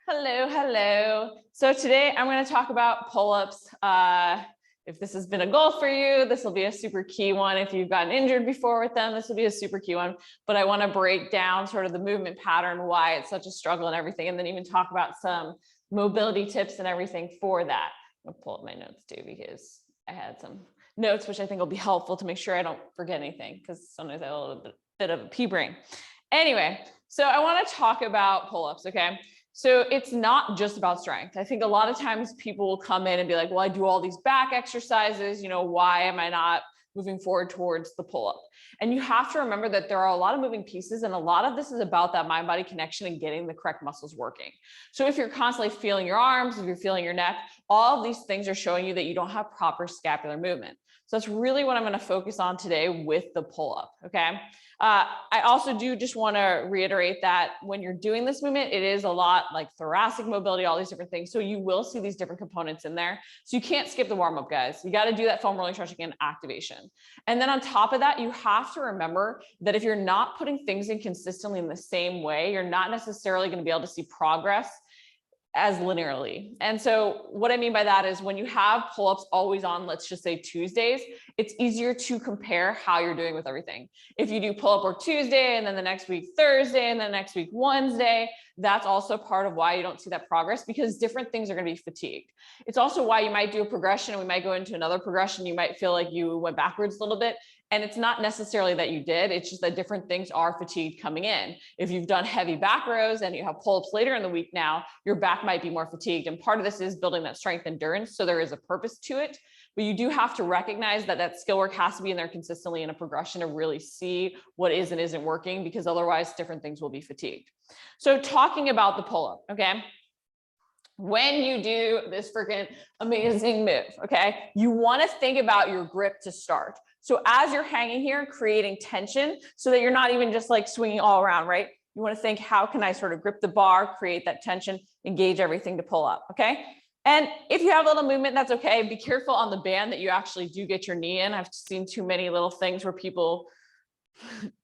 Hello, hello. So today I'm going to talk about pull-ups. If this has been a goal for you, this will be a super key one. If you've gotten injured before with them, this will be a super key one. But I want to break down sort of the movement pattern, why it's such a struggle and everything, and then even talk about some mobility tips and everything for that. I'm going to pull up my notes too, because I had some notes, which I think will be helpful to make sure I don't forget anything, because sometimes I have a little bit of a pea brain. Anyway, so I want to talk about pull-ups, okay? So it's not just about strength. I think a lot of times people will come in and be like, well, I do all these back exercises, why am I not moving forward towards the pull-up? And you have to remember that there are a lot of moving pieces, and a lot of this is about that mind-body connection and getting the correct muscles working. So if you're constantly feeling your arms, if you're feeling your neck, all of these things are showing you that you don't have proper scapular movement. So that's really what I'm going to focus on today with the pull-up, okay? I also do just want to reiterate that when you're doing this movement, it is a lot like thoracic mobility, all these different things. So you will see these different components in there. So you can't skip the warm up, guys. You got to do that foam rolling, stretching, and activation. And then on top of that, you have to remember that if you're not putting things in consistently in the same way, you're not necessarily going to be able to see progress as linearly. And so what I mean by that is when you have pull-ups always on, let's just say Tuesdays, it's easier to compare how you're doing with everything. If you do pull-up work Tuesday and then the next week Thursday and then the next week Wednesday, that's also part of why you don't see that progress, because different things are going to be fatigued. It's also why you might do a progression and we might go into another progression. You might feel like you went backwards a little bit. And it's not necessarily that you did, it's just that different things are fatigued coming in. If you've done heavy back rows and you have pull-ups later in the week now, your back might be more fatigued. And part of this is building that strength endurance. So there is a purpose to it, but you do have to recognize that that skill work has to be in there consistently in a progression to really see what is and isn't working, because otherwise different things will be fatigued. So talking about the pull-up, okay? When you do this freaking amazing move, okay, you want to think about your grip to start. So as you're hanging here, creating tension so that you're not even just like swinging all around, right? You want to think, how can I sort of grip the bar, create that tension, engage everything to pull up, okay? And if you have a little movement, that's okay. Be careful on the band that you actually do get your knee in. I've seen too many little things where people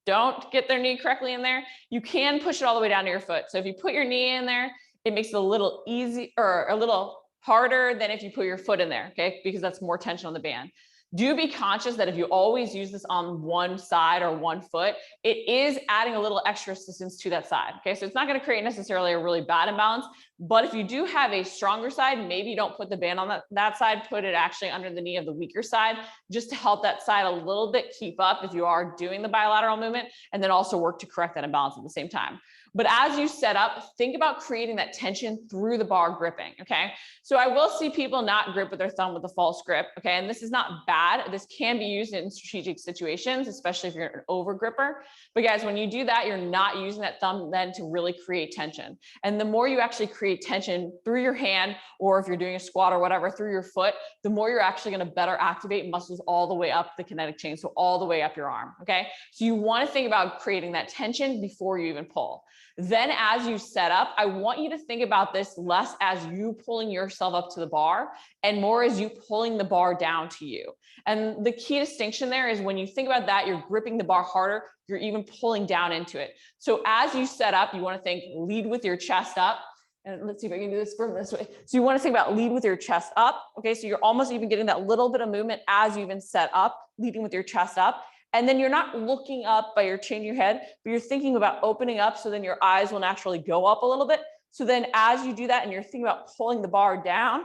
don't get their knee correctly in there. You can push it all the way down to your foot. So if you put your knee in there, it makes it a little easy or a little harder than if you put your foot in there, okay? Because that's more tension on the band. Do be conscious that if you always use this on one side or one foot, it is adding a little extra assistance to that side, okay? So it's not gonna create necessarily a really bad imbalance, but if you do have a stronger side, maybe don't put the band on that side, put it actually under the knee of the weaker side, just to help that side a little bit keep up if you are doing the bilateral movement, and then also work to correct that imbalance at the same time. But as you set up, think about creating that tension through the bar gripping, okay? So I will see people not grip with their thumb with a false grip, okay? And this is not bad. This can be used in strategic situations, especially if you're an over gripper. But guys, when you do that, you're not using that thumb then to really create tension. And the more you actually create tension through your hand, or if you're doing a squat or whatever, through your foot, the more you're actually gonna better activate muscles all the way up the kinetic chain, so all the way up your arm, okay? So you wanna think about creating that tension before you even pull. Then as you set up, I want you to think about this less as you pulling yourself up to the bar and more as you pulling the bar down to you. And the key distinction there is when you think about that, you're gripping the bar harder, you're even pulling down into it. So as you set up, you want to think lead with your chest up. And let's see if I can do this from this way. So you want to think about lead with your chest up. Okay, so you're almost even getting that little bit of movement as you even set up, leading with your chest up. And then you're not looking up by your changing your head, but you're thinking about opening up, so then your eyes will naturally go up a little bit. So then as you do that and you're thinking about pulling the bar down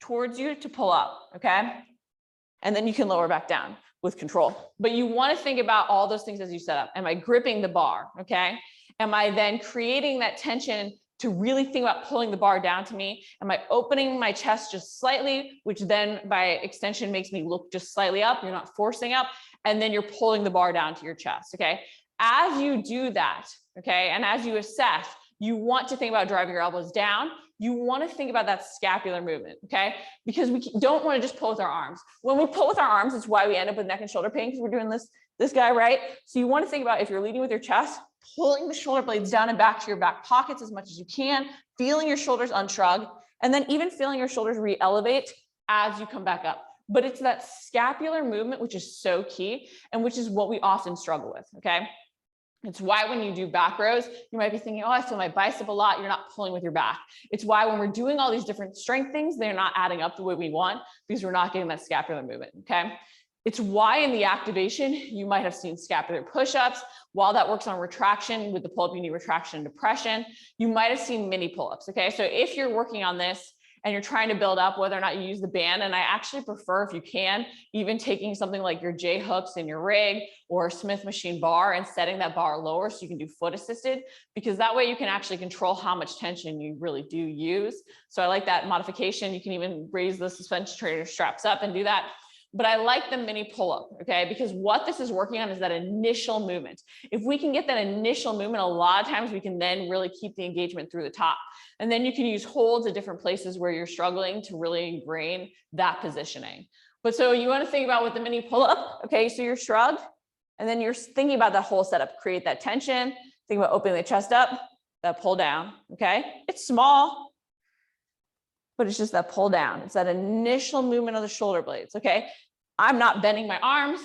towards you to pull up, okay? And then you can lower back down with control. But you want to think about all those things as you set up. Am I gripping the bar, okay? Am I then creating that tension to really think about pulling the bar down to me? Am I opening my chest just slightly, which then by extension makes me look just slightly up? You're not forcing up. And then you're pulling the bar down to your chest, okay? As you do that, okay, and as you assess, you want to think about driving your elbows down. You want to think about that scapular movement, okay? Because we don't want to just pull with our arms. When we pull with our arms, it's why we end up with neck and shoulder pain, because we're doing this guy, right? So you want to think about, if you're leading with your chest, pulling the shoulder blades down and back to your back pockets as much as you can, feeling your shoulders unshrug, and then even feeling your shoulders re-elevate as you come back up. But it's that scapular movement, which is so key and which is what we often struggle with, okay? It's why when you do back rows, you might be thinking, oh, I feel my bicep a lot. You're not pulling with your back. It's why when we're doing all these different strength things, they're not adding up the way we want because we're not getting that scapular movement, okay? It's why in the activation, you might have seen scapular push-ups. While that works on retraction, with the pull-up, you need retraction and depression. You might have seen mini pull-ups, okay? So if you're working on this and you're trying to build up whether or not you use the band, and I actually prefer, if you can, even taking something like your J hooks in your rig or Smith machine bar and setting that bar lower so you can do foot assisted, because that way you can actually control how much tension you really do use. So I like that modification. You can even raise the suspension trainer straps up and do that. But I like the mini pull-up, okay? Because what this is working on is that initial movement. If we can get that initial movement, a lot of times we can then really keep the engagement through the top. And then you can use holds at different places where you're struggling to really ingrain that positioning. But so you want to think about with the mini pull-up, okay? So you're shrugged, and then you're thinking about that whole setup, create that tension, think about opening the chest up, that pull down, okay? It's small, but it's just that pull down. It's that initial movement of the shoulder blades, okay? I'm not bending my arms.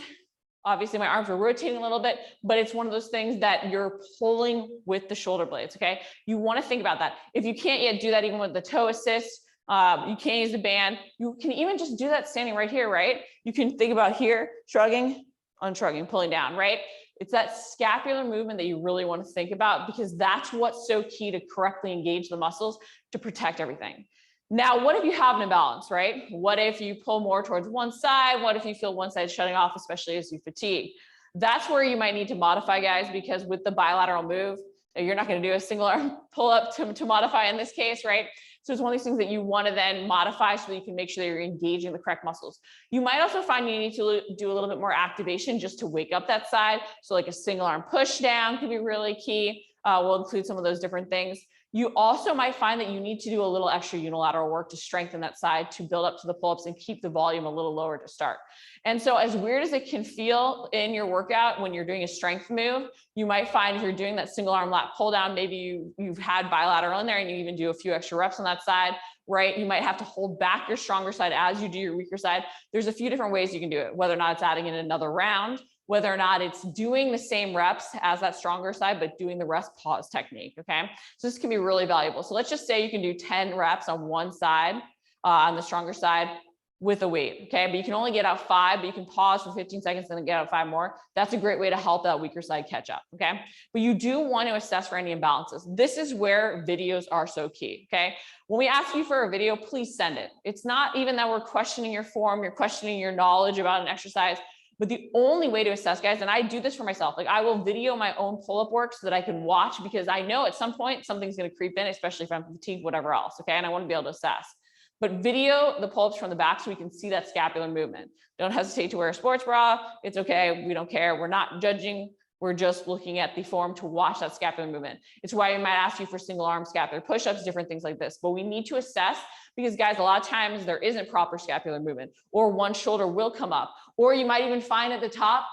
Obviously my arms are rotating a little bit, but it's one of those things that you're pulling with the shoulder blades, okay? You wanna think about that. If you can't yet do that even with the toe assist, you can't use the band, you can even just do that standing right here, right? You can think about here, shrugging, unshrugging, pulling down, right? It's that scapular movement that you really want to think about, because that's what's so key to correctly engage the muscles to protect everything. Now, what if you have an imbalance, right? What if you pull more towards one side? What if you feel one side shutting off, especially as you fatigue? That's where you might need to modify, guys, because with the bilateral move, you're not going to do a single arm pull up to modify in this case, right? So it's one of these things that you want to then modify so that you can make sure that you're engaging the correct muscles. You might also find you need to do a little bit more activation just to wake up that side. So like a single arm push down could be really key. We'll include some of those different things. You also might find that you need to do a little extra unilateral work to strengthen that side to build up to the pull-ups and keep the volume a little lower to start. And so as weird as it can feel in your workout when you're doing a strength move, you might find if you're doing that single arm lat pull down, maybe you've had bilateral in there and you even do a few extra reps on that side, right? You might have to hold back your stronger side as you do your weaker side. There's a few different ways you can do it, whether or not it's adding in another round, whether or not it's doing the same reps as that stronger side, but doing the rest pause technique, okay? So this can be really valuable. So let's just say you can do 10 reps on one side, on the stronger side with a weight, okay? But you can only get out 5, but you can pause for 15 seconds and then get out 5 more. That's a great way to help that weaker side catch up, okay? But you do want to assess for any imbalances. This is where videos are so key, okay? When we ask you for a video, please send it. It's not even that we're questioning your form, you're questioning your knowledge about an exercise. But the only way to assess, guys, and I do this for myself, like I will video my own pull-up work so that I can watch, because I know at some point something's going to creep in, especially if I'm fatigued, whatever else, okay? And I want to be able to assess. But video the pull-ups from the back so we can see that scapular movement. Don't hesitate to wear a sports bra. It's okay. We don't care. We're not judging. We're just looking at the form to watch that scapular movement. It's why we might ask you for single arm scapular push-ups, different things like this. But we need to assess, because guys, a lot of times there isn't proper scapular movement, or one shoulder will come up, or you might even find at the top,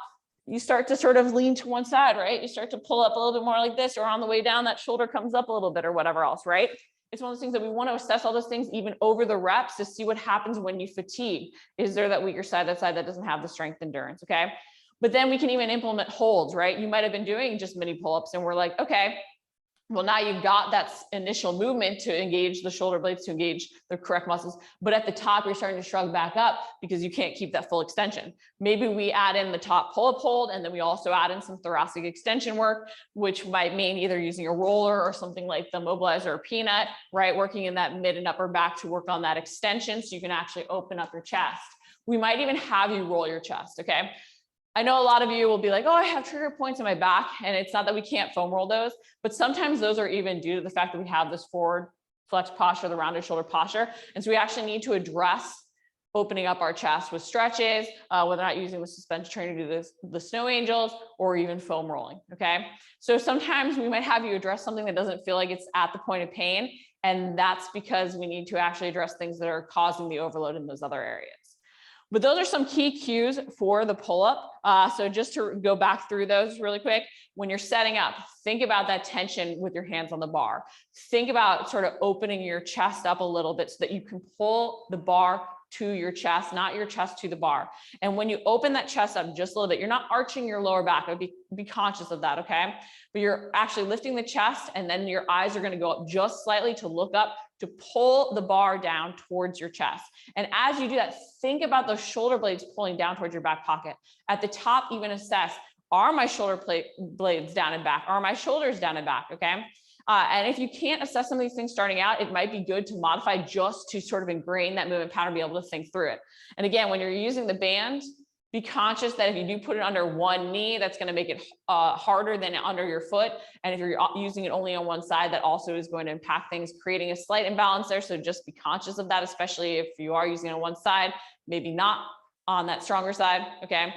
you start to sort of lean to one side, right? You start to pull up a little bit more like this, or on the way down, that shoulder comes up a little bit or whatever else, right? It's one of those things that we want to assess all those things even over the reps to see what happens when you fatigue. Is there that weaker side, that doesn't have the strength endurance, okay? But then we can even implement holds, right? You might have been doing just mini pull-ups and we're like, okay, well, now you've got that initial movement to engage the shoulder blades, to engage the correct muscles. But at the top, you're starting to shrug back up because you can't keep that full extension. Maybe we add in the top pull-up hold, and then we also add in some thoracic extension work, which might mean either using a roller or something like the Mobilizer or Peanut, right? Working in that mid and upper back to work on that extension so you can actually open up your chest. We might even have you roll your chest, okay? I know a lot of you will be like, oh, I have trigger points in my back. And it's not that we can't foam roll those, but sometimes those are even due to the fact that we have this forward flex posture, the rounded shoulder posture. And so we actually need to address opening up our chest with stretches, whether or not using the suspension trainer to do the snow angels, or even foam rolling, okay? So sometimes we might have you address something that doesn't feel like it's at the point of pain. And that's because we need to actually address things that are causing the overload in those other areas. But those are some key cues for the pull-up. So just to go back through those really quick, when you're setting up, think about that tension with your hands on the bar. Think about sort of opening your chest up a little bit so that you can pull the bar to your chest, not your chest to the bar. And when you open that chest up just a little bit, you're not arching your lower back. I would be conscious of that, okay? But you're actually lifting the chest, and then your eyes are going to go up just slightly to look up, to pull the bar down towards your chest. And as you do that, think about those shoulder blades pulling down towards your back pocket. At the top, even assess, are my shoulder blades down and back? Are my shoulders down and back, okay? And if you can't assess some of these things starting out, it might be good to modify just to sort of ingrain that movement pattern, be able to think through it. And again, when you're using the band, be conscious that if you do put it under one knee, that's going to make it harder than under your foot. And if you're using it only on one side, that also is going to impact things, creating a slight imbalance there. So just be conscious of that, especially if you are using it on one side, maybe not on that stronger side, okay?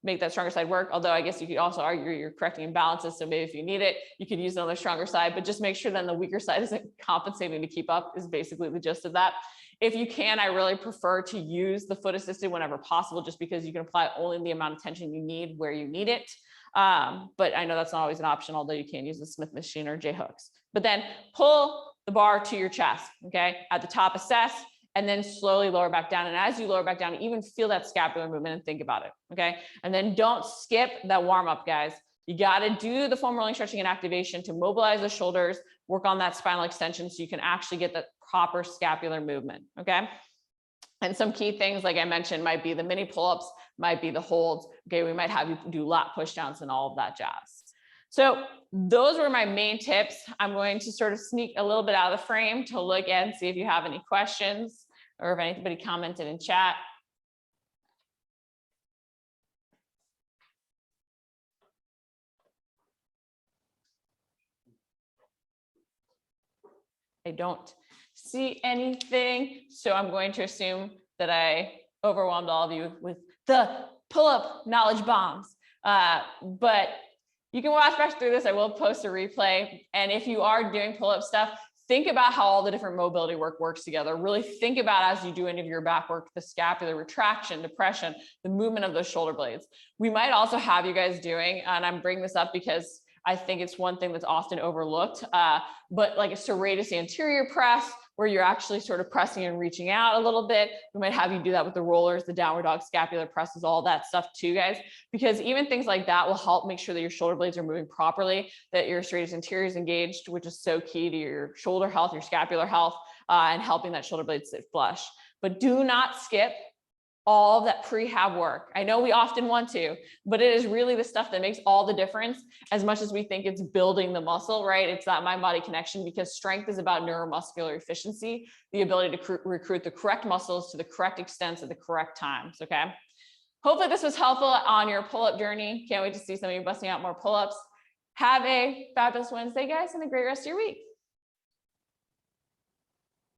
Make that stronger side work. Although I guess you could also argue you're correcting imbalances. So maybe if you need it, you could use it on the stronger side, but just make sure then the weaker side isn't compensating to keep up, is basically the gist of that. If you can, I really prefer to use the foot assisted whenever possible, just because you can apply only the amount of tension you need where you need it. But I know that's not always an option, although you can use the Smith machine or J hooks. But then pull the bar to your chest, okay? At the top, assess, and then slowly lower back down. And as you lower back down, even feel that scapular movement and think about it, okay? And then don't skip that warm up, guys. You got to do the foam rolling, stretching, and activation to mobilize the shoulders, work on that spinal extension so you can actually get the proper scapular movement, okay? And some key things, like I mentioned, might be the mini pull-ups, might be the holds, okay? We might have you do lat pushdowns and all of that jazz. So those were my main tips. I'm going to sort of sneak a little bit out of the frame to look and see if you have any questions or if anybody commented in chat. I don't see anything, so I'm going to assume that I overwhelmed all of you with the pull-up knowledge bombs. But you can watch back through this. I will post a replay. And if you are doing pull-up stuff, think about how all the different mobility work works together. Really think about, as you do any of your back work, the scapular retraction, depression, the movement of those shoulder blades. We might also have you guys doing, and I'm bringing this up because I think it's one thing that's often overlooked, but like a serratus anterior press, where you're actually sort of pressing and reaching out a little bit. We might have you do that with the rollers, the downward dog, scapular presses, all that stuff too, guys, because even things like that will help make sure that your shoulder blades are moving properly, that your serratus anterior is engaged, which is so key to your shoulder health, your scapular health, and helping that shoulder blade sit flush. But do not skip all that prehab work. I know we often want to, but it is really the stuff that makes all the difference, as much as we think it's building the muscle, right? It's that mind-body connection, because strength is about neuromuscular efficiency, the ability to recruit the correct muscles to the correct extents at the correct times, okay? Hopefully this was helpful on your pull-up journey. Can't wait to see some of you busting out more pull-ups. Have a fabulous Wednesday, guys, and a great rest of your week.